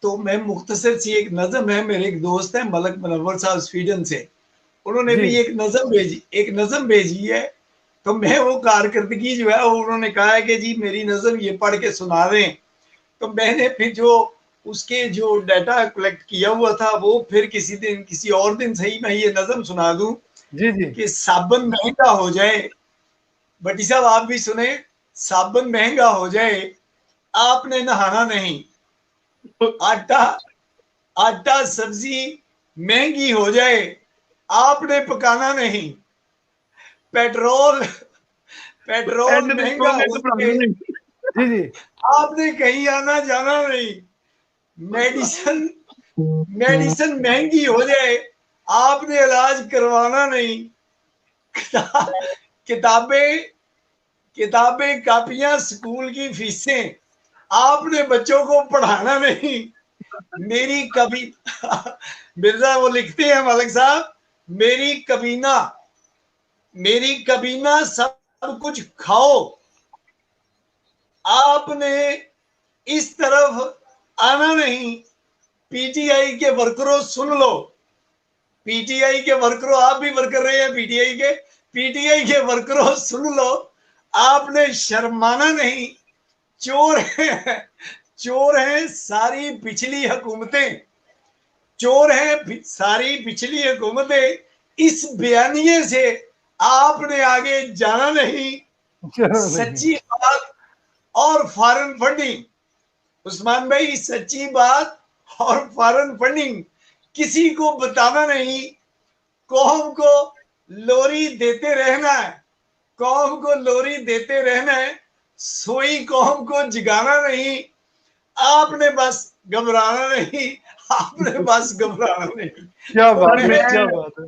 तो मैं मुख्तसर सी एक नज़म है, मेरे एक दोस्त है मलक मुनव्वर साहब स्वीडन से, उन्होंने भी एक नज़म भेजी है। तो मैं वो कारकर्दगी जो है उन्होंने कहा है कि जी मेरी नज़म ये पढ़ के सुना दें। तो मैंने फिर जो उसके जो डाटा कलेक्ट किया हुआ था वो फिर किसी दिन किसी और दिन सही मैं ये नज़म सुना दूं जी जी कि साबन महंगा हो जाए, भट्टी साहब आप भी सुने, साबन महंगा हो जाए आपने नहाना नहीं, आटा आटा सब्जी महंगी हो जाए आपने पकाना नहीं, पेट्रोल पेट्रोल एंड महंगा हो जाए जी जी आपने कहीं आना जाना नहीं, मेडिसिन मेडिसिन महंगी हो जाए आपने इलाज करवाना नहीं, किताबें किताबें कापियां स्कूल की फीसें आपने बच्चों को पढ़ाना नहीं, मेरी कभी मिर्जा वो लिखते हैं मलिक साहब, मेरी कबीना सब कुछ खाओ आपने इस तरफ आना नहीं, पीटीआई के वर्करों सुन लो, पीटीआई के वर्करों आप भी वर्कर रहे हैं पीटीआई के वर्करों सुन लो आपने शर्माना नहीं, चोर हैं सारी पिछली हुकूमतें, चोर हैं सारी पिछली हुकूमतें, इस बयानिए से आपने आगे जाना नहीं, सच्ची बात और फॉरेन फंडिंग, उस्मान भाई सच्ची बात और फॉरेन फंडिंग किसी को बताना नहीं, कौम को लोरी देते रहना है, कौम को लोरी देते रहना है, सोई कौम को जगाना नहीं, आपने बस घबराना नहीं, आपने बस घबराना नहीं। क्या तो बात है, मैं क्या बात है।